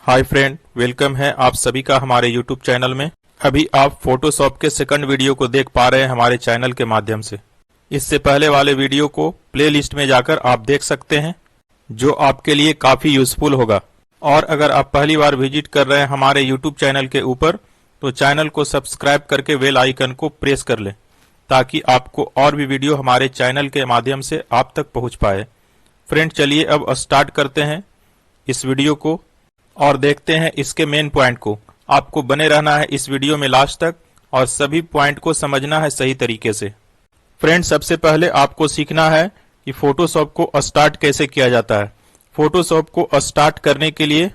Hi friend, welcome है आप सभी का हमारे यूट्यूब चैनल में। अभी आप फोटोशॉप के सेकंड वीडियो को देख पा रहे हैं हमारे चैनल के माध्यम से। इससे पहले वाले वीडियो को प्लेलिस्ट में जाकर आप देख सकते हैं, जो आपके लिए काफी यूजफुल होगा। और अगर आप पहली बार विजिट कर रहे हैं हमारे यूट्यूब चैनल के ऊपर, तो चैनल को सब्सक्राइब करके बेल आइकन को प्रेस कर लें, ताकि आपको और भी वीडियो हमारे चैनल के माध्यम से आप तक पहुंच पाए। फ्रेंड, चलिए अब स्टार्ट करते हैं इस वीडियो को और देखते हैं इसके मेन पॉइंट को। आपको बने रहना है इस वीडियो में लास्ट तक और सभी पॉइंट को समझना है सही तरीके से। फ्रेंड, सबसे पहले आपको सीखना है कि फोटोशॉप को स्टार्ट कैसे किया जाता है। फोटोशॉप को स्टार्ट करने के लिए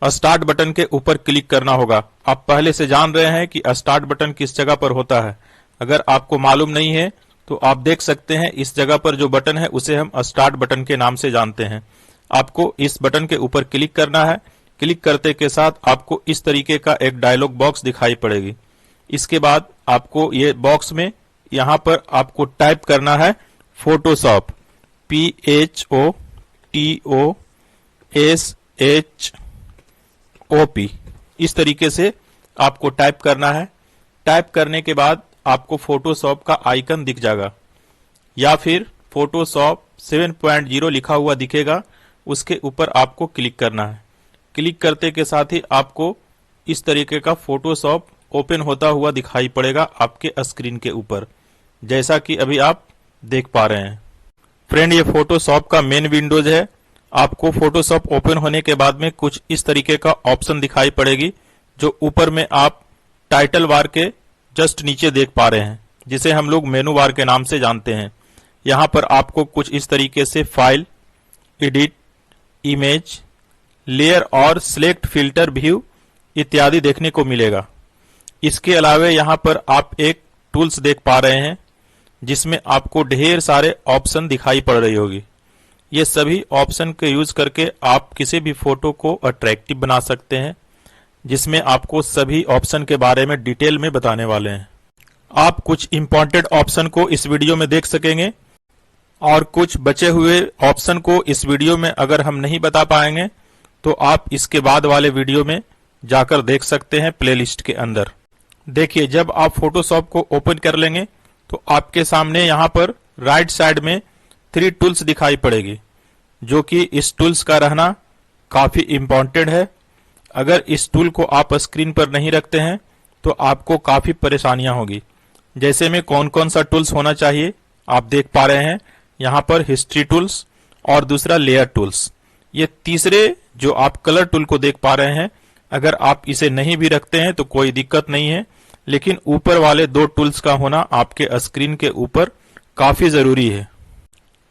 स्टार्ट बटन के ऊपर क्लिक करना होगा। आप पहले से जान रहे हैं कि स्टार्ट बटन किस जगह पर होता है। अगर आपको मालूम नहीं है तो आप देख सकते हैं, इस जगह पर जो बटन है उसे हम स्टार्ट बटन के नाम से जानते हैं। आपको इस बटन के ऊपर क्लिक करना है। क्लिक करते के साथ आपको इस तरीके का एक डायलॉग बॉक्स दिखाई पड़ेगी। इसके बाद आपको ये बॉक्स में यहाँ पर आपको टाइप करना है फोटोशॉप, PHOTOSHOP। इस तरीके से आपको टाइप करना है। टाइप करने के बाद आपको फोटोशॉप का आइकन दिख जाएगा, या फिर फोटोशॉप 7.0 लिखा हुआ दिखेगा, उसके ऊपर आपको क्लिक करना है। क्लिक करते के साथ ही आपको इस तरीके का फोटोशॉप ओपन होता हुआ दिखाई पड़ेगा आपके स्क्रीन के ऊपर, जैसा कि अभी आप देख पा रहे हैं। फ्रेंड, ये फोटोशॉप का मेन विंडोज है। आपको फोटोशॉप ओपन होने के बाद में कुछ इस तरीके का ऑप्शन दिखाई पड़ेगी, जो ऊपर में आप टाइटल बार के जस्ट नीचे देख पा रहे हैं, जिसे हम लोग मेनू बार के नाम से जानते हैं। यहाँ पर आपको कुछ इस तरीके से फाइल, एडिट, इमेज, लेयर और सिलेक्ट फिल्टर व्यू इत्यादि देखने को मिलेगा। इसके अलावा यहाँ पर आप एक टूल्स देख पा रहे हैं, जिसमें आपको ढेर सारे ऑप्शन दिखाई पड़ रही होगी। ये सभी ऑप्शन के यूज करके आप किसी भी फोटो को अट्रैक्टिव बना सकते हैं, जिसमें आपको सभी ऑप्शन के बारे में डिटेल में बताने वाले हैं। आप कुछ इंपॉर्टेंट ऑप्शन को इस वीडियो में देख सकेंगे और कुछ बचे हुए ऑप्शन को इस वीडियो में अगर हम नहीं बता पाएंगे तो आप इसके बाद वाले वीडियो में जाकर देख सकते हैं प्लेलिस्ट के अंदर। देखिए, जब आप फोटोशॉप को ओपन कर लेंगे तो आपके सामने यहाँ पर राइट साइड में 3 टूल्स दिखाई पड़ेगी, जो कि इस टूल्स का रहना काफी इंपॉर्टेंट है। अगर इस टूल को आप स्क्रीन पर नहीं रखते हैं तो आपको काफी परेशानियां होगी। जैसे में कौन कौन सा टूल्स होना चाहिए आप देख पा रहे हैं। यहाँ पर हिस्ट्री टूल्स और दूसरा लेयर टूल्स। ये तीसरे जो आप कलर टूल को देख पा रहे हैं, अगर आप इसे नहीं भी रखते हैं तो कोई दिक्कत नहीं है, लेकिन ऊपर वाले 2 टूल्स का होना आपके स्क्रीन के ऊपर काफी जरूरी है।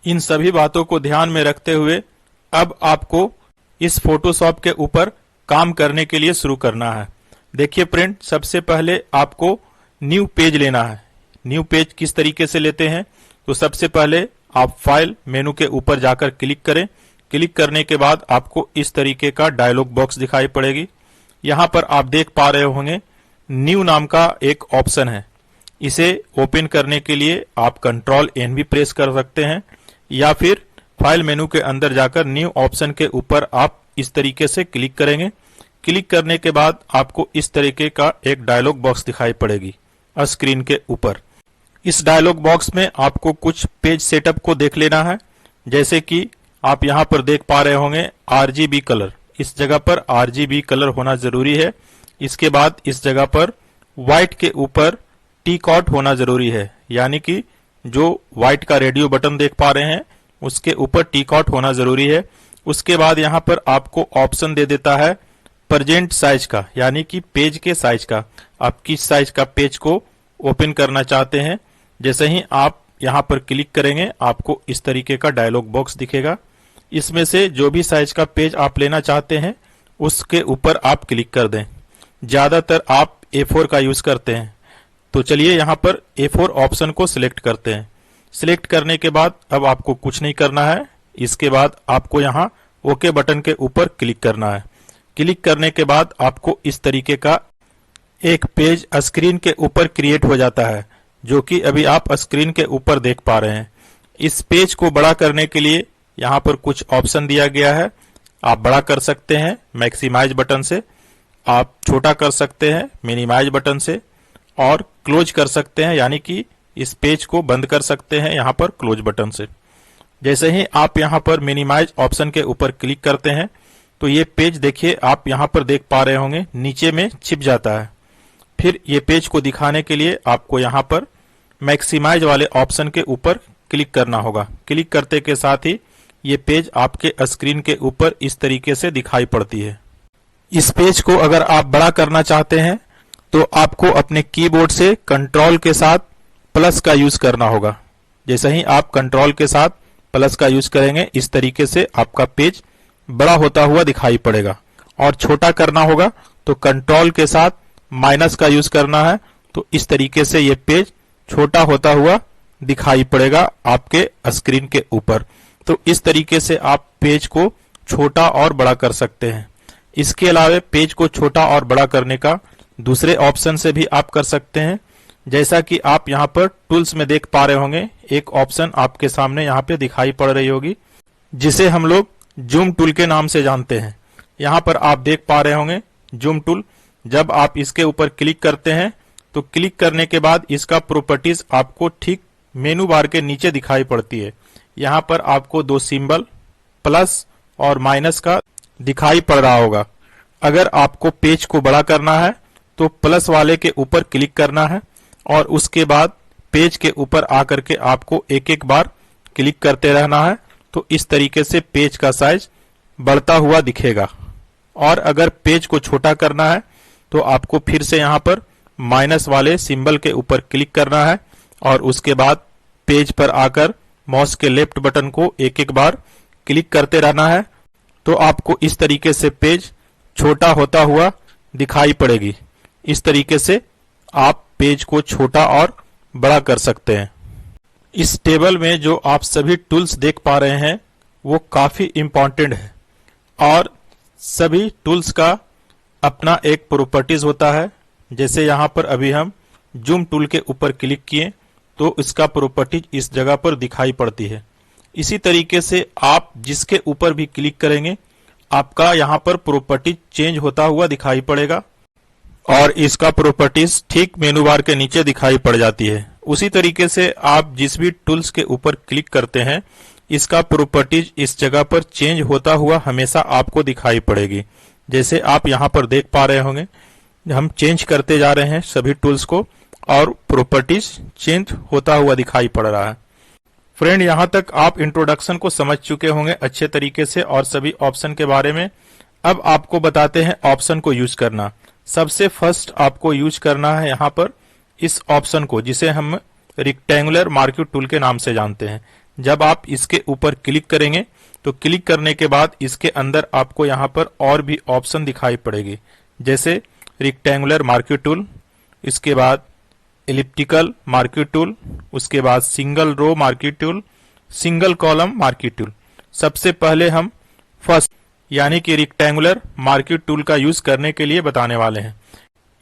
इन सभी बातों को ध्यान में रखते हुए अब आपको इस फोटोशॉप के ऊपर काम करने के लिए शुरू करना है। देखिए फ्रेंड, सबसे पहले आपको न्यू पेज लेना है। न्यू पेज किस तरीके से लेते हैं, तो सबसे पहले आप फाइल मेनू के ऊपर जाकर क्लिक करें। क्लिक करने के बाद आपको इस तरीके का डायलॉग बॉक्स दिखाई पड़ेगी। यहाँ पर आप देख पा रहे होंगे न्यू नाम का एक ऑप्शन है। इसे ओपन करने के लिए आप Ctrl+N भी प्रेस कर सकते हैं, या फिर फाइल मेनू के अंदर जाकर न्यू ऑप्शन के ऊपर आप इस तरीके से क्लिक करेंगे। क्लिक करने के बाद आपको इस तरीके का एक डायलॉग बॉक्स दिखाई पड़ेगी स्क्रीन के ऊपर। इस डायलॉग बॉक्स में आपको कुछ पेज सेटअप को देख लेना है। जैसे कि आप यहाँ पर देख पा रहे होंगे RGB कलर। इस जगह पर RGB कलर होना जरूरी है। इसके बाद इस जगह पर व्हाइट के ऊपर टी-कॉट होना जरूरी है, यानी कि जो व्हाइट का रेडियो बटन देख पा रहे हैं उसके ऊपर टी-कॉट होना जरूरी है। उसके बाद यहाँ पर आपको ऑप्शन दे देता है प्रेजेंट साइज का, यानी कि पेज के साइज का। आप किस साइज का पेज को ओपन करना चाहते हैं। जैसे ही आप यहाँ पर क्लिक करेंगे आपको इस तरीके का डायलॉग बॉक्स दिखेगा। इसमें से जो भी साइज का पेज आप लेना चाहते हैं उसके ऊपर आप क्लिक कर दें। ज्यादातर आप A4 का यूज करते हैं, तो चलिए यहाँ पर A4 ऑप्शन को सिलेक्ट करते हैं। सिलेक्ट करने के बाद अब आपको कुछ नहीं करना है। इसके बाद आपको यहाँ ओके बटन के ऊपर क्लिक करना है। क्लिक करने के बाद आपको इस तरीके का एक पेज स्क्रीन के ऊपर क्रिएट हो जाता है, जो कि अभी आप स्क्रीन के ऊपर देख पा रहे हैं। इस पेज को बड़ा करने के लिए यहाँ पर कुछ ऑप्शन दिया गया है। आप बड़ा कर सकते हैं मैक्सिमाइज बटन से, आप छोटा कर सकते हैं मिनिमाइज बटन से, और क्लोज कर सकते हैं यानी कि इस पेज को बंद कर सकते हैं यहां पर क्लोज बटन से। जैसे ही आप यहां पर मिनिमाइज ऑप्शन के ऊपर क्लिक करते हैं तो ये पेज देखिए आप यहां पर देख पा रहे होंगे नीचे में छिप जाता है। फिर ये पेज को दिखाने के लिए आपको यहां पर मैक्सिमाइज वाले ऑप्शन के ऊपर क्लिक करना होगा। क्लिक करते के साथ ही ये पेज आपके स्क्रीन के ऊपर इस तरीके से दिखाई पड़ती है। इस पेज को अगर आप बड़ा करना चाहते हैं तो आपको अपने कीबोर्ड से कंट्रोल के साथ प्लस का यूज करना होगा। जैसे ही आप कंट्रोल के साथ प्लस का यूज करेंगे इस तरीके से आपका पेज बड़ा होता हुआ दिखाई पड़ेगा। और छोटा करना होगा तो कंट्रोल के साथ माइनस का यूज करना है, तो इस तरीके से ये पेज छोटा होता हुआ दिखाई पड़ेगा आपके स्क्रीन के ऊपर। तो इस तरीके से आप पेज को छोटा और बड़ा कर सकते हैं। इसके अलावा पेज को छोटा और बड़ा करने का दूसरे ऑप्शन से भी आप कर सकते हैं। जैसा कि आप यहां पर टूल्स में देख पा रहे होंगे, एक ऑप्शन आपके सामने यहां पे दिखाई पड़ रही होगी जिसे हम लोग जूम टूल के नाम से जानते हैं। यहां पर आप देख पा रहे होंगे जूम टूल। जब आप इसके ऊपर क्लिक करते हैं तो क्लिक करने के बाद इसका प्रॉपर्टीज आपको ठीक मेनू बार के नीचे दिखाई पड़ती है। यहां पर आपको दो सिंबल प्लस और माइनस का दिखाई पड़ रहा होगा। अगर आपको पेज को बड़ा करना है तो प्लस वाले के ऊपर क्लिक करना है और उसके बाद पेज के ऊपर आकर के आपको एक एक बार क्लिक करते रहना है। तो इस तरीके से पेज का साइज बढ़ता हुआ दिखेगा। और अगर पेज को छोटा करना है तो आपको फिर से यहां पर माइनस वाले सिंबल के ऊपर क्लिक करना है और उसके बाद पेज पर आकर माउस के लेफ्ट बटन को एक एक बार क्लिक करते रहना है। तो आपको इस तरीके से पेज छोटा होता हुआ दिखाई पड़ेगी। इस तरीके से आप पेज को छोटा और बड़ा कर सकते हैं। इस टेबल में जो आप सभी टूल्स देख पा रहे हैं वो काफी इंपॉर्टेंट है और सभी टूल्स का अपना एक प्रॉपर्टीज होता है। जैसे यहां पर अभी हम जूम टूल के ऊपर क्लिक किए तो इसका प्रॉपर्टीज इस जगह पर दिखाई पड़ती है। इसी तरीके से आप जिसके ऊपर भी क्लिक करेंगे आपका यहां पर प्रॉपर्टीज चेंज होता हुआ दिखाई पड़ेगा और इसका प्रॉपर्टीज ठीक मेनू बार के नीचे दिखाई पड़ जाती है। उसी तरीके से आप जिस भी टूल्स के ऊपर क्लिक करते हैं इसका प्रॉपर्टीज इस जगह पर चेंज होता हुआ हमेशा आपको दिखाई पड़ेगी। जैसे आप यहां पर देख पा रहे होंगे हम चेंज करते जा रहे हैं सभी टूल्स को और प्रॉपर्टीज चेंज होता हुआ दिखाई पड़ रहा है। फ्रेंड, यहां तक आप इंट्रोडक्शन को समझ चुके होंगे अच्छे तरीके से और सभी ऑप्शन के बारे में। अब आपको बताते हैं ऑप्शन को यूज करना। सबसे फर्स्ट आपको यूज करना है यहां पर इस ऑप्शन को जिसे हम रेक्टेंगुलर मार्क्यू टूल के नाम से जानते हैं। जब आप इसके ऊपर क्लिक करेंगे तो क्लिक करने के बाद इसके अंदर आपको यहां पर और भी ऑप्शन दिखाई पड़ेगी, जैसे रेक्टेंगुलर मार्क्यू टूल, इसके बाद एलिप्टिकल मार्क्यू टूल, उसके बाद single row marquee tool, single column marquee tool. सबसे पहले हम फर्स्ट यानी कि रेक्टेंगुलर मार्क्यू टूल का यूज करने के लिए बताने वाले हैं।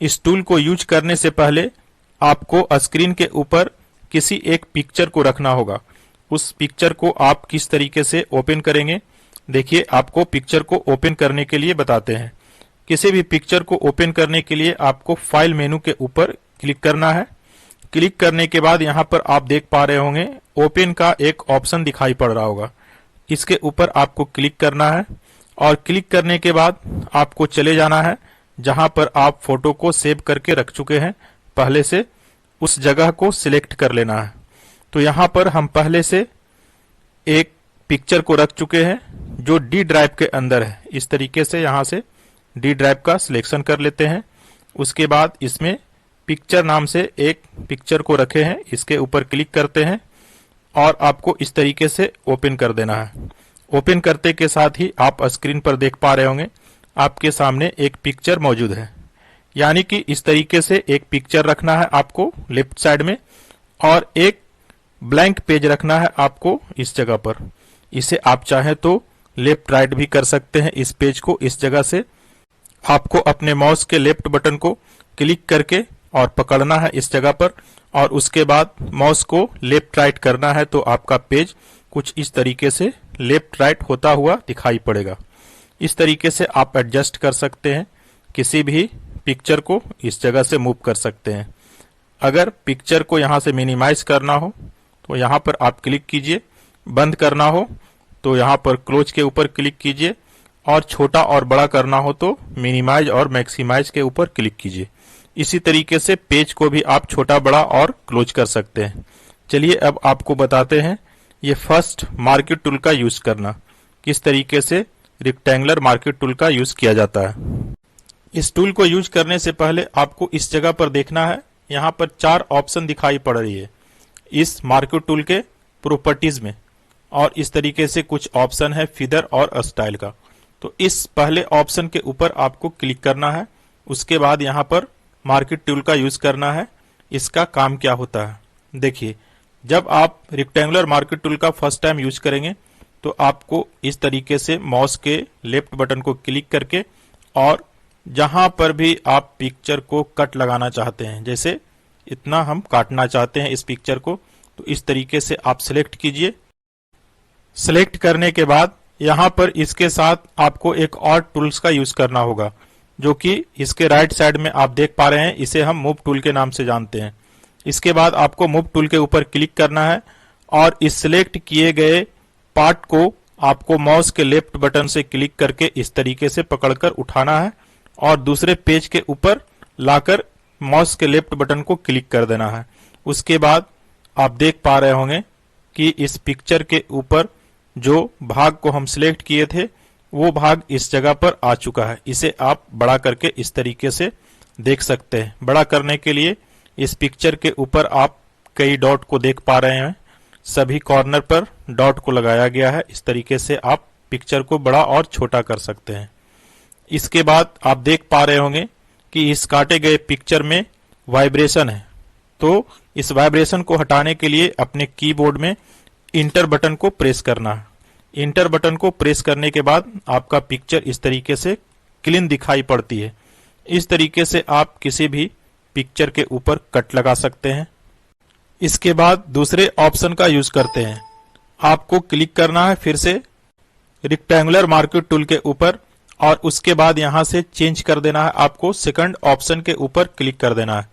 इस टूल को यूज करने से पहले आपको स्क्रीन के ऊपर किसी एक पिक्चर को रखना होगा। उस पिक्चर को आप किस तरीके से ओपन करेंगे, देखिए आपको पिक्चर को ओपन करने के लिए बताते हैं। किसी भी पिक्चर को ओपन करने के लिए आपको फाइल मेनू के ऊपर क्लिक करना है। क्लिक करने के बाद यहां पर आप देख पा रहे होंगे ओपन का एक ऑप्शन दिखाई पड़ रहा होगा। इसके ऊपर आपको क्लिक करना है और क्लिक करने के बाद आपको चले जाना है जहां पर आप फोटो को सेव करके रख चुके हैं पहले से, उस जगह को सिलेक्ट कर लेना है। तो यहां पर हम पहले से एक पिक्चर को रख चुके हैं जो डी ड्राइव के अंदर है। इस तरीके से यहां से डी ड्राइव का सिलेक्शन कर लेते हैं। उसके बाद इसमें पिक्चर नाम से एक पिक्चर को रखे हैं, इसके ऊपर क्लिक करते हैं और आपको इस तरीके से ओपन कर देना है। ओपन करते के साथ ही आप स्क्रीन पर देख पा रहे होंगे आपके सामने एक पिक्चर मौजूद है। यानी कि इस तरीके से एक पिक्चर रखना है आपको लेफ्ट साइड में और एक ब्लैंक पेज रखना है आपको इस जगह पर। इसे आप चाहे तो लेफ्ट राइट भी कर सकते हैं। इस पेज को इस जगह से आपको अपने माउस के लेफ्ट बटन को क्लिक करके और पकड़ना है इस जगह पर और उसके बाद माउस को लेफ्ट राइट करना है तो आपका पेज कुछ इस तरीके से लेफ्ट राइट होता हुआ दिखाई पड़ेगा। इस तरीके से आप एडजस्ट कर सकते हैं, किसी भी पिक्चर को इस जगह से मूव कर सकते हैं। अगर पिक्चर को यहां से मिनिमाइज करना हो तो यहां पर आप क्लिक कीजिए, बंद करना हो तो यहां पर क्लोज के ऊपर क्लिक कीजिए, और छोटा और बड़ा करना हो तो मिनिमाइज और मैक्सिमाइज के ऊपर क्लिक कीजिए। इसी तरीके से पेज को भी आप छोटा बड़ा और क्लोज कर सकते हैं। चलिए अब आपको बताते हैं ये फर्स्ट मार्केट टूल का यूज करना, किस तरीके से रेक्टेंगुलर मार्केट टूल का यूज किया जाता है। इस टूल को यूज करने से पहले आपको इस जगह पर देखना है, यहाँ पर 4 ऑप्शन दिखाई पड़ रही है इस मार्केट टूल के प्रॉपर्टीज में, और इस तरीके से कुछ ऑप्शन है फिदर और स्टाइल का। तो इस पहले ऑप्शन के ऊपर आपको क्लिक करना है, उसके बाद यहाँ पर मार्केट टूल का यूज करना है। इसका काम क्या होता है देखिए, जब आप रेक्टेंगुलर मार्केट टूल का फर्स्ट टाइम यूज करेंगे तो आपको इस तरीके से माउस के लेफ्ट बटन को क्लिक करके, और जहां पर भी आप पिक्चर को कट लगाना चाहते हैं, जैसे इतना हम काटना चाहते हैं इस पिक्चर को, तो इस तरीके से आप सिलेक्ट कीजिए। सिलेक्ट करने के बाद यहां पर इसके साथ आपको एक और टूल्स का यूज करना होगा, जो कि इसके राइट साइड में आप देख पा रहे हैं। इसे हम मूव टूल के नाम से जानते हैं। इसके बाद आपको मूव टूल के ऊपर क्लिक करना है, और इस सिलेक्ट किए गए पार्ट को आपको माउस के लेफ्ट बटन से क्लिक करके इस तरीके से पकड़कर उठाना है, और दूसरे पेज के ऊपर लाकर माउस के लेफ्ट बटन को क्लिक कर देना है। उसके बाद आप देख पा रहे होंगे कि इस पिक्चर के ऊपर जो भाग को हम सिलेक्ट किए थे वो भाग इस जगह पर आ चुका है। इसे आप बड़ा करके इस तरीके से देख सकते हैं। बड़ा करने के लिए इस पिक्चर के ऊपर आप कई डॉट को देख पा रहे हैं, सभी कॉर्नर पर डॉट को लगाया गया है। इस तरीके से आप पिक्चर को बड़ा और छोटा कर सकते हैं। इसके बाद आप देख पा रहे होंगे कि इस काटे गए पिक्चर में वाइब्रेशन है, तो इस वाइब्रेशन को हटाने के लिए अपने कीबोर्ड में इंटर बटन को प्रेस करना है। इंटर बटन को प्रेस करने के बाद आपका पिक्चर इस तरीके से क्लीन दिखाई पड़ती है। इस तरीके से आप किसी भी पिक्चर के ऊपर कट लगा सकते हैं। इसके बाद दूसरे ऑप्शन का यूज करते हैं। आपको क्लिक करना है फिर से रेक्टेंगुलर मार्केट टूल के ऊपर, और उसके बाद यहां से चेंज कर देना है। आपको सेकंड ऑप्शन के ऊपर क्लिक कर देना है।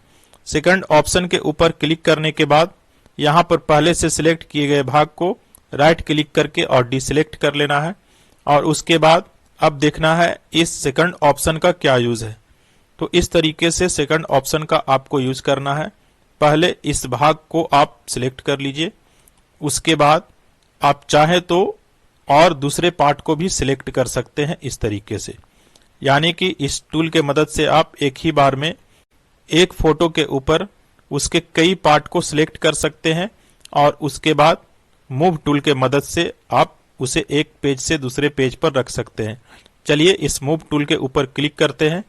सेकंड ऑप्शन के ऊपर क्लिक करने के बाद यहां पर पहले से सिलेक्ट किए गए भाग को राइट क्लिक करके और डिसिलेक्ट कर लेना है, और उसके बाद अब देखना है इस सेकंड ऑप्शन का क्या यूज है। तो इस तरीके से सेकंड ऑप्शन का आपको यूज करना है। पहले इस भाग को आप सिलेक्ट कर लीजिए, उसके बाद आप चाहे तो और दूसरे पार्ट को भी सिलेक्ट कर सकते हैं इस तरीके से। यानी कि इस टूल के मदद से आप एक ही बार में एक फोटो के ऊपर उसके कई पार्ट को सिलेक्ट कर सकते हैं, और उसके बाद मूव टूल के मदद से आप उसे एक पेज से दूसरे पेज पर रख सकते हैं। चलिए इस मूव टूल के ऊपर क्लिक करते हैं।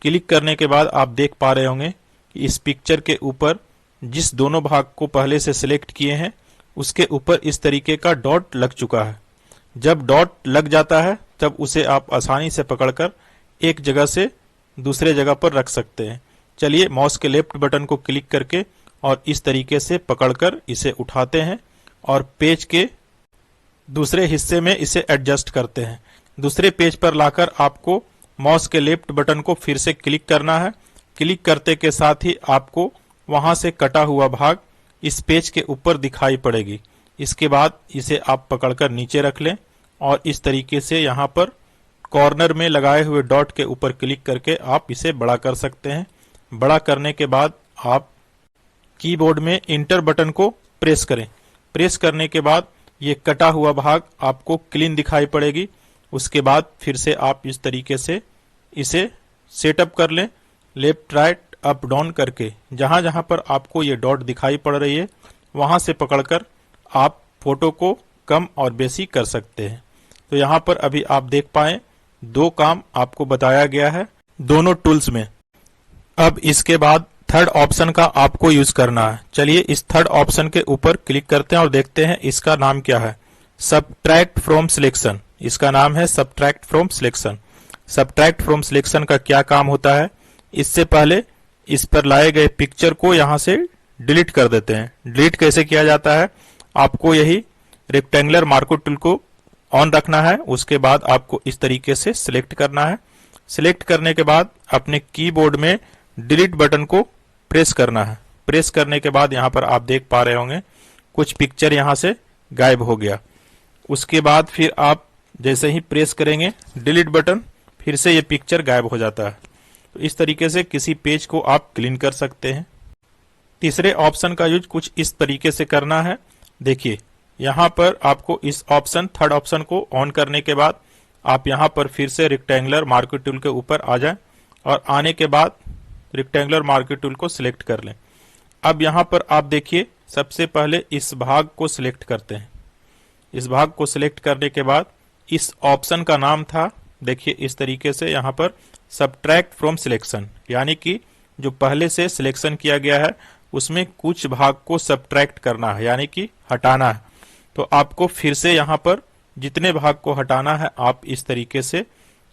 क्लिक करने के बाद आप देख पा रहे होंगे कि इस पिक्चर के ऊपर जिस दोनों भाग को पहले से सिलेक्ट किए हैं उसके ऊपर इस तरीके का डॉट लग चुका है। जब डॉट लग जाता है तब उसे आप आसानी से पकड़कर एक जगह से दूसरे जगह पर रख सकते हैं। चलिए माउस के लेफ्ट बटन को क्लिक करके और इस तरीके से पकड़कर इसे उठाते हैं और पेज के दूसरे हिस्से में इसे एडजस्ट करते हैं। दूसरे पेज पर लाकर आपको माउस के लेफ्ट बटन को फिर से क्लिक करना है। क्लिक करते के साथ ही आपको वहां से कटा हुआ भाग इस पेज के ऊपर दिखाई पड़ेगी। इसके बाद इसे आप पकड़कर नीचे रख लें और इस तरीके से यहाँ पर कॉर्नर में लगाए हुए डॉट के ऊपर क्लिक करके आप इसे बड़ा कर सकते हैं। बड़ा करने के बाद आप कीबोर्ड में इंटर बटन को प्रेस करें। प्रेस करने के बाद ये कटा हुआ भाग आपको क्लीन दिखाई पड़ेगी। उसके बाद फिर से आप इस तरीके से इसे सेटअप कर लें, लेफ्ट राइट अप डाउन करके। जहां जहां पर आपको ये डॉट दिखाई पड़ रही है वहां से पकड़कर आप फोटो को कम और बेसी कर सकते हैं। तो यहाँ पर अभी आप देख पाए दो काम आपको बताया गया है दोनों टूल्स में। अब इसके बाद थर्ड ऑप्शन का आपको यूज करना है। चलिए इस थर्ड ऑप्शन के ऊपर क्लिक करते हैं और देखते हैं इसका नाम क्या है। सबट्रैक्ट फ्रॉम सिलेक्शन, इसका नाम है subtract from selection. Subtract from selection का क्या काम होता है, इससे पहले इस पर लाए गए पिक्चर को यहां से डिलीट कर देते हैं। डिलीट कैसे किया जाता है, आपको यही रेक्टेंगुलर मार्केट टूल को ऑन रखना है। उसके बाद आपको इस तरीके से सिलेक्ट करना है। सिलेक्ट करने के बाद अपने कीबोर्ड में डिलीट बटन को प्रेस करना है। प्रेस करने के बाद यहाँ पर आप देख पा रहे होंगे कुछ पिक्चर यहाँ से गायब हो गया। उसके बाद फिर आप जैसे ही प्रेस करेंगे डिलीट बटन, फिर से ये पिक्चर गायब हो जाता है। तो इस तरीके से किसी पेज को आप क्लीन कर सकते हैं। तीसरे ऑप्शन का यूज कुछ इस तरीके से करना है। देखिए यहाँ पर आपको इस ऑप्शन थर्ड ऑप्शन को ऑन करने के बाद आप यहाँ पर फिर से रेक्टेंगुलर मार्कर टूल के ऊपर आ जाएं और आने के बाद रेक्टेंगुलर मार्कर टूल को सिलेक्ट कर लें। अब यहाँ पर आप देखिए सबसे पहले इस भाग को सिलेक्ट करते हैं। इस भाग को सिलेक्ट करने के बाद इस ऑप्शन का नाम था, देखिए इस तरीके से यहाँ पर सबट्रैक्ट फ्रॉम सिलेक्शन, यानी कि जो पहले से सिलेक्शन किया गया है उसमें कुछ भाग को सबट्रैक्ट करना है, यानी कि हटाना है। तो आपको फिर से यहाँ पर जितने भाग को हटाना है आप इस तरीके से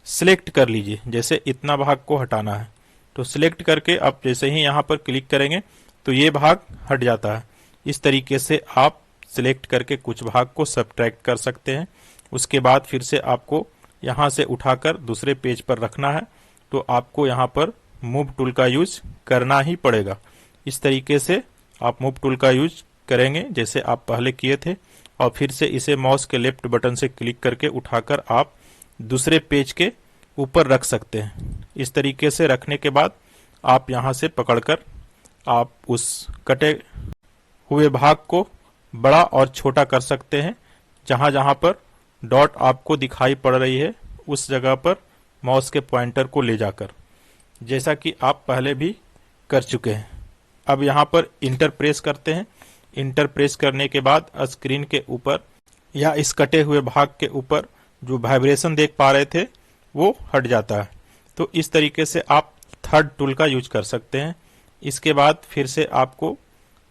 सिलेक्ट कर लीजिए। जैसे इतना भाग को हटाना है तो सिलेक्ट करके आप जैसे ही यहाँ पर क्लिक करेंगे तो ये भाग हट जाता है। इस तरीके से आप सिलेक्ट करके कुछ भाग को सबट्रैक्ट कर सकते हैं। उसके बाद फिर से आपको यहाँ से उठाकर दूसरे पेज पर रखना है तो आपको यहाँ पर मूव टूल का यूज करना ही पड़ेगा। इस तरीके से आप मूव टूल का यूज करेंगे जैसे आप पहले किए थे, और फिर से इसे माउस के लेफ्ट बटन से क्लिक करके उठाकर आप दूसरे पेज के ऊपर रख सकते हैं। इस तरीके से रखने के बाद आप यहाँ से पकड़कर आप उस कटे हुए भाग को बड़ा और छोटा कर सकते हैं। जहां जहां पर डॉट आपको दिखाई पड़ रही है उस जगह पर माउस के पॉइंटर को ले जाकर, जैसा कि आप पहले भी कर चुके हैं। अब यहाँ पर इंटर प्रेस करते हैं। इंटर प्रेस करने के बाद स्क्रीन के ऊपर या इस कटे हुए भाग के ऊपर जो वाइब्रेशन देख पा रहे थे वो हट जाता है। तो इस तरीके से आप थर्ड टूल का यूज कर सकते हैं। इसके बाद फिर से आपको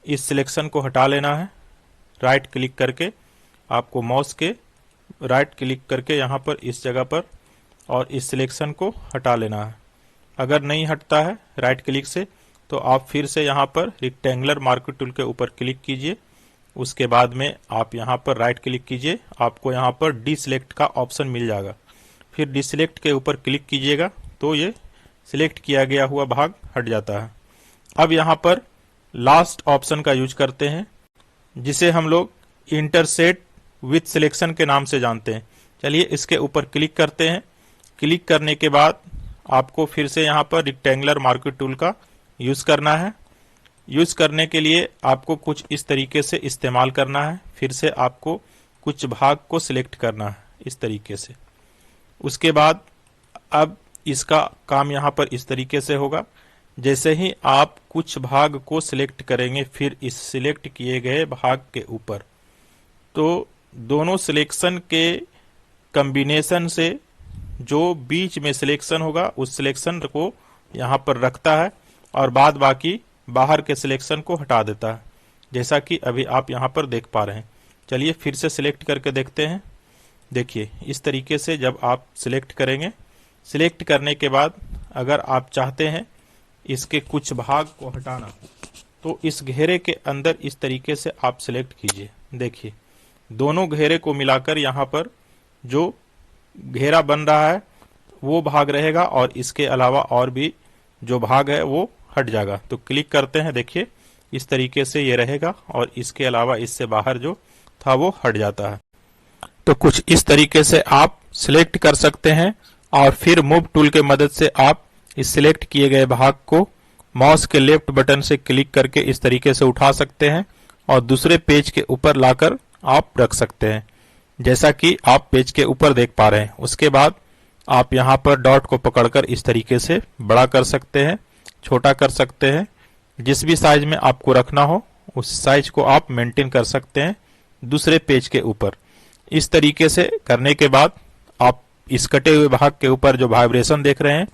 इस सिलेक्शन को हटा लेना है। राइट क्लिक करके आपको माउस के राइट क्लिक करके यहाँ पर इस जगह पर और इस सिलेक्शन को हटा लेना है। अगर नहीं हटता है राइट क्लिक से तो आप फिर से यहाँ पर रेक्टेंगुलर मार्कर टूल के ऊपर क्लिक कीजिए। उसके बाद में आप यहाँ पर राइट क्लिक कीजिए, आपको यहाँ पर डिसिलेक्ट का ऑप्शन मिल जाएगा। फिर डिसिलेक्ट के ऊपर क्लिक कीजिएगा तो ये सिलेक्ट किया गया हुआ भाग हट जाता है। अब यहाँ पर लास्ट ऑप्शन का यूज करते हैं जिसे हम लोग इंटरसेट विथ सिलेक्शन के नाम से जानते हैं। चलिए इसके ऊपर क्लिक करते हैं। क्लिक करने के बाद आपको फिर से यहाँ पर रेक्टेंगुलर मार्कर टूल का यूज करना है। यूज करने के लिए आपको कुछ इस तरीके से इस्तेमाल करना है। फिर से आपको कुछ भाग को सिलेक्ट करना है इस तरीके से। उसके बाद अब इसका काम यहाँ पर इस तरीके से होगा, जैसे ही आप कुछ भाग को सिलेक्ट करेंगे फिर इस सिलेक्ट किए गए भाग के ऊपर, तो दोनों सिलेक्शन के कॉम्बिनेशन से जो बीच में सिलेक्शन होगा उस सिलेक्शन को यहाँ पर रखता है और बाद बाकी बाहर के सिलेक्शन को हटा देता है, जैसा कि अभी आप यहाँ पर देख पा रहे हैं। चलिए फिर से सिलेक्ट करके देखते हैं। देखिए इस तरीके से जब आप सिलेक्ट करेंगे, सिलेक्ट करने के बाद अगर आप चाहते हैं इसके कुछ भाग को हटाना तो इस घेरे के अंदर इस तरीके से आप सिलेक्ट कीजिए। देखिए दोनों घेरे को मिलाकर यहाँ पर जो घेरा बन रहा है वो भाग रहेगा और इसके अलावा और भी जो भाग है वो हट जाएगा। तो क्लिक करते हैं, देखिए इस तरीके से ये रहेगा और इसके अलावा इससे बाहर जो था वो हट जाता है। तो कुछ इस तरीके से आप सिलेक्ट कर सकते हैं और फिर मूव टूल के मदद से आप इस सिलेक्ट किए गए भाग को माउस के लेफ्ट बटन से क्लिक करके इस तरीके से उठा सकते हैं और दूसरे पेज के ऊपर लाकर आप रख सकते हैं, जैसा कि आप पेज के ऊपर देख पा रहे हैं। उसके बाद आप यहाँ पर डॉट को पकड़कर इस तरीके से बड़ा कर सकते हैं, छोटा कर सकते हैं। जिस भी साइज में आपको रखना हो उस साइज को आप मेंटेन कर सकते हैं दूसरे पेज के ऊपर। इस तरीके से करने के बाद आप इस कटे हुए भाग के ऊपर जो वाइब्रेशन देख रहे हैं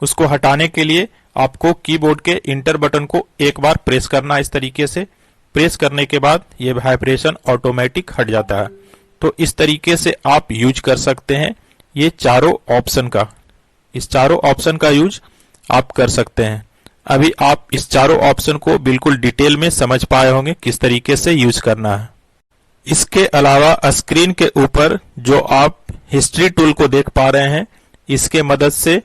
उसको हटाने के लिए आपको कीबोर्ड के इंटर बटन को एक बार प्रेस करना। इस तरीके से प्रेस करने के बाद ये वाइब्रेशन ऑटोमेटिक हट जाता है। तो इस तरीके से आप यूज कर सकते हैं ये चारों ऑप्शन का। इस चारों ऑप्शन का यूज आप कर सकते हैं। अभी आप इस चारों ऑप्शन को बिल्कुल डिटेल में समझ पाए होंगे किस तरीके से यूज करना है। इसके अलावा स्क्रीन के ऊपर जो आप हिस्ट्री टूल को देख पा रहे हैं, इसके मदद से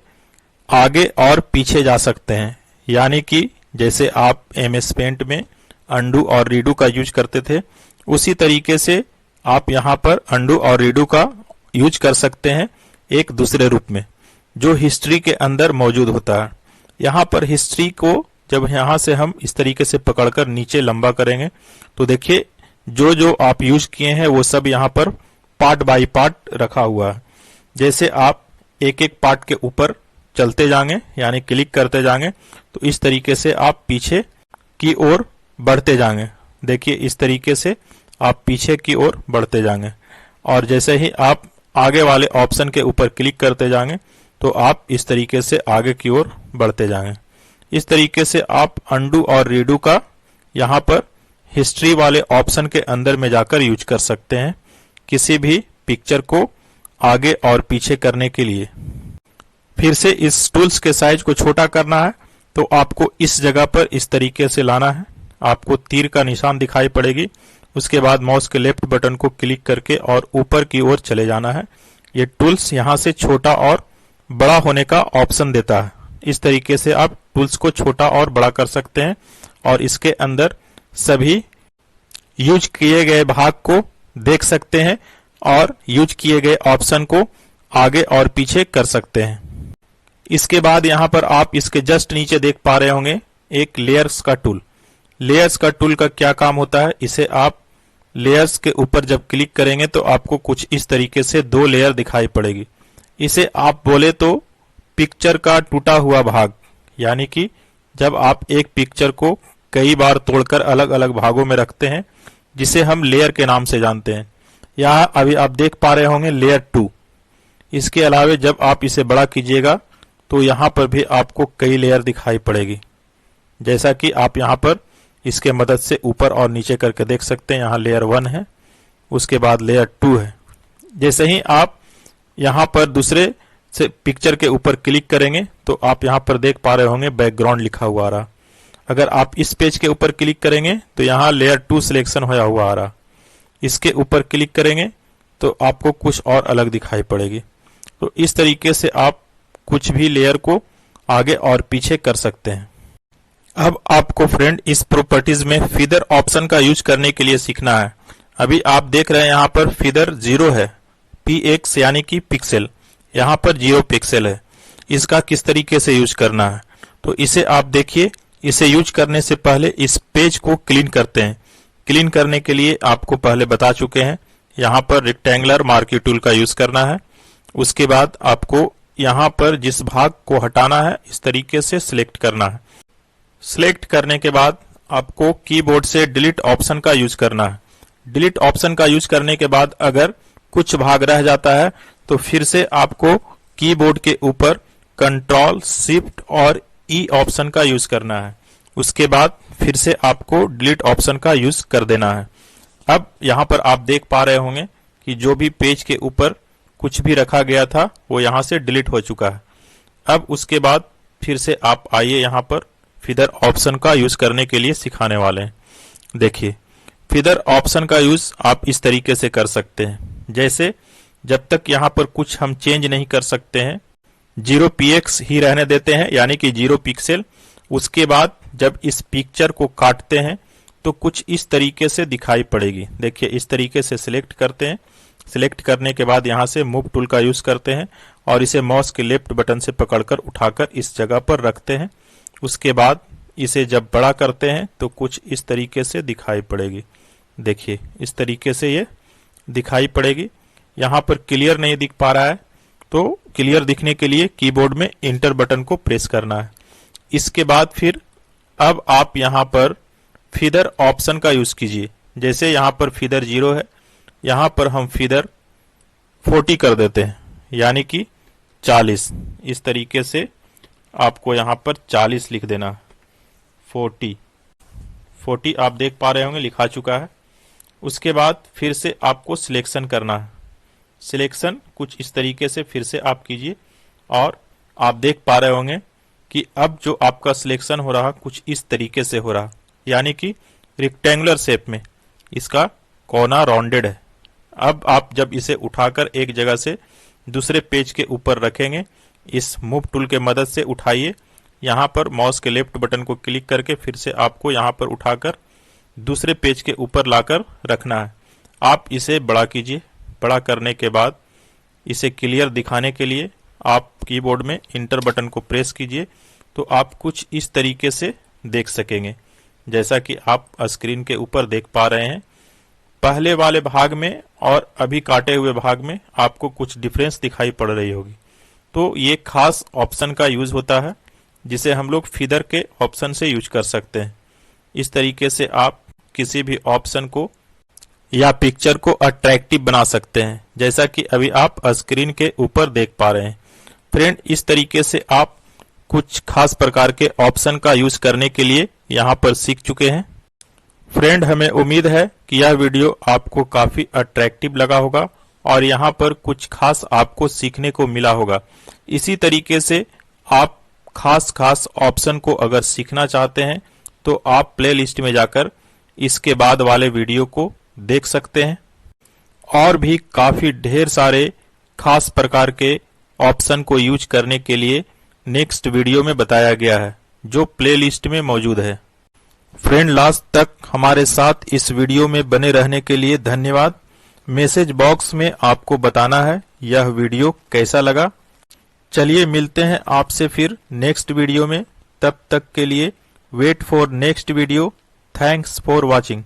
आगे और पीछे जा सकते हैं। यानी कि जैसे आप MS पेंट में अंडू और रीडू का यूज करते थे, उसी तरीके से आप यहाँ पर अंडू और रीडू का यूज कर सकते हैं एक दूसरे रूप में, जो हिस्ट्री के अंदर मौजूद होता है। यहाँ पर हिस्ट्री को जब यहाँ से हम इस तरीके से पकड़कर नीचे लंबा करेंगे तो देखिए जो जो आप यूज किए हैं वो सब यहाँ पर पार्ट बाय पार्ट रखा हुआ है। जैसे आप एक एक पार्ट के ऊपर चलते जाएंगे यानी क्लिक करते जाएंगे तो इस तरीके से आप पीछे की ओर बढ़ते जाएंगे। देखिए इस तरीके से आप पीछे की ओर बढ़ते जाएंगे और जैसे ही आप आगे वाले ऑप्शन के ऊपर क्लिक करते जाएंगे तो आप इस तरीके से आगे की ओर बढ़ते जाएंगे। इस तरीके से आप अंडू और रीडू का यहाँ पर हिस्ट्री वाले ऑप्शन के अंदर में जाकर यूज कर सकते हैं किसी भी पिक्चर को आगे और पीछे करने के लिए। फिर से इस टूल्स के साइज को छोटा करना है तो आपको इस जगह पर इस तरीके से लाना है। आपको तीर का निशान दिखाई पड़ेगी, उसके बाद माउस के लेफ्ट बटन को क्लिक करके और ऊपर की ओर चले जाना है। ये टूल्स यहाँ से छोटा और बड़ा होने का ऑप्शन देता है। इस तरीके से आप टूल्स को छोटा और बड़ा कर सकते हैं और इसके अंदर सभी यूज किए गए भाग को देख सकते हैं और यूज किए गए ऑप्शन को आगे और पीछे कर सकते हैं। इसके बाद यहाँ पर आप इसके जस्ट नीचे देख पा रहे होंगे एक लेयर्स का टूल। लेयर्स का टूल का क्या काम होता है, इसे आप लेयर्स के ऊपर जब क्लिक करेंगे तो आपको कुछ इस तरीके से दो लेयर दिखाई पड़ेगी। इसे आप बोले तो पिक्चर का टूटा हुआ भाग, यानी कि जब आप एक पिक्चर को कई बार तोड़कर अलग अलग भागों में रखते हैं जिसे हम लेयर के नाम से जानते हैं। यहाँ अभी आप देख पा रहे होंगे लेयर 2। इसके अलावा जब आप इसे बड़ा कीजिएगा तो यहाँ पर भी आपको कई लेयर दिखाई पड़ेगी, जैसा कि आप यहाँ पर इसके मदद से ऊपर और नीचे करके देख सकते हैं। यहाँ लेयर 1 है, उसके बाद लेयर 2 है। जैसे ही आप यहाँ पर दूसरे से पिक्चर के ऊपर क्लिक करेंगे तो आप यहाँ पर देख पा रहे होंगे बैकग्राउंड लिखा हुआ आ रहा। अगर आप इस पेज के ऊपर क्लिक करेंगे तो यहाँ लेयर 2 सिलेक्शन होया हुआ आ रहा। इसके ऊपर क्लिक करेंगे तो आपको कुछ और अलग दिखाई पड़ेगी। तो इस तरीके से आप कुछ भी लेयर को आगे और पीछे कर सकते हैं। अब आपको फ्रेंड इस प्रॉपर्टीज में फीदर ऑप्शन का यूज करने के लिए सीखना है। अभी आप देख रहे हैं यहाँ पर फीदर 0 है, px यानी कि पिक्सल, यहाँ पर 0 पिक्सल है। इसका किस तरीके से यूज करना है तो इसे आप देखिए। इसे यूज करने से पहले इस पेज को क्लीन करते हैं। क्लीन करने के लिए आपको पहले बता चुके हैं, यहाँ पर रेक्टेंगुलर मार्की टूल का यूज करना है। उसके बाद आपको यहाँ पर जिस भाग को हटाना है इस तरीके से सिलेक्ट करना है। सिलेक्ट करने के बाद आपको कीबोर्ड से डिलीट ऑप्शन का यूज करना है। डिलीट ऑप्शन का यूज करने के बाद अगर कुछ भाग रह जाता है तो फिर से आपको कीबोर्ड के ऊपर कंट्रोल शिफ्ट और ई ऑप्शन का यूज करना है। उसके बाद फिर से आपको डिलीट ऑप्शन का यूज कर देना है। अब यहाँ पर आप देख पा रहे होंगे कि जो भी पेज के ऊपर कुछ भी रखा गया था वो यहाँ से डिलीट हो चुका है। अब उसके बाद फिर से आप आइए, यहाँ पर फीदर ऑप्शन का यूज करने के लिए सिखाने वाले हैं। देखिए फीदर ऑप्शन का यूज आप इस तरीके से कर सकते हैं। जैसे जब तक यहाँ पर कुछ हम चेंज नहीं कर सकते हैं, 0 px ही रहने देते हैं यानी कि 0 पिक्सल। उसके बाद जब इस पिक्चर को काटते हैं तो कुछ इस तरीके से दिखाई पड़ेगी। देखिए इस तरीके से सिलेक्ट करते हैं। सिलेक्ट करने के बाद यहाँ से मूव टूल का यूज करते हैं और इसे माउस के लेफ्ट बटन से पकड़कर उठाकर इस जगह पर रखते हैं। उसके बाद इसे जब बड़ा करते हैं तो कुछ इस तरीके से दिखाई पड़ेगी। देखिए इस तरीके से ये दिखाई पड़ेगी। यहाँ पर क्लियर नहीं दिख पा रहा है तो क्लियर दिखने के लिए कीबोर्ड में इंटर बटन को प्रेस करना है। इसके बाद फिर अब आप यहाँ पर फीदर ऑप्शन का यूज कीजिए। जैसे यहाँ पर फीदर 0 है, यहाँ पर हम फीदर 40 कर देते हैं यानी कि 40। इस तरीके से आपको यहाँ पर 40 लिख देना। 40 आप देख पा रहे होंगे लिखा चुका है। उसके बाद फिर से आपको सिलेक्शन करना है। सिलेक्शन कुछ इस तरीके से फिर से आप कीजिए और आप देख पा रहे होंगे कि अब जो आपका सिलेक्शन हो रहा कुछ इस तरीके से हो रहा, यानी कि रेक्टेंगुलर शेप में इसका कोना राउंडेड है। अब आप जब इसे उठाकर एक जगह से दूसरे पेज के ऊपर रखेंगे, इस मूव टूल के मदद से उठाइए। यहाँ पर माउस के लेफ्ट बटन को क्लिक करके फिर से आपको यहाँ पर उठाकर दूसरे पेज के ऊपर लाकर रखना है। आप इसे बड़ा कीजिए। बड़ा करने के बाद इसे क्लियर दिखाने के लिए आप कीबोर्ड में इंटर बटन को प्रेस कीजिए, तो आप कुछ इस तरीके से देख सकेंगे। जैसा कि आप स्क्रीन के ऊपर देख पा रहे हैं, पहले वाले भाग में और अभी काटे हुए भाग में आपको कुछ डिफरेंस दिखाई पड़ रही होगी। तो ये खास ऑप्शन का यूज होता है जिसे हम लोग फीदर के ऑप्शन से यूज कर सकते हैं। इस तरीके से आप किसी भी ऑप्शन को या पिक्चर को अट्रैक्टिव बना सकते हैं, जैसा कि अभी आप स्क्रीन के ऊपर देख पा रहे हैं। फ्रेंड, इस तरीके से आप कुछ खास प्रकार के ऑप्शन का यूज करने के लिए यहाँ पर सीख चुके हैं। फ्रेंड, हमें उम्मीद है कि यह वीडियो आपको काफी अट्रैक्टिव लगा होगा और यहाँ पर कुछ खास आपको सीखने को मिला होगा। इसी तरीके से आप खास ऑप्शन को अगर सीखना चाहते हैं तो आप प्लेलिस्ट में जाकर इसके बाद वाले वीडियो को देख सकते हैं। और भी काफी ढेर सारे खास प्रकार के ऑप्शन को यूज करने के लिए नेक्स्ट वीडियो में बताया गया है, जो प्लेलिस्ट में मौजूद है। फ्रेंड, लास्ट तक हमारे साथ इस वीडियो में बने रहने के लिए धन्यवाद। मैसेज बॉक्स में आपको बताना है यह वीडियो कैसा लगा। चलिए मिलते हैं आपसे फिर नेक्स्ट वीडियो में। तब तक के लिए wait for next video. Thanks for watching.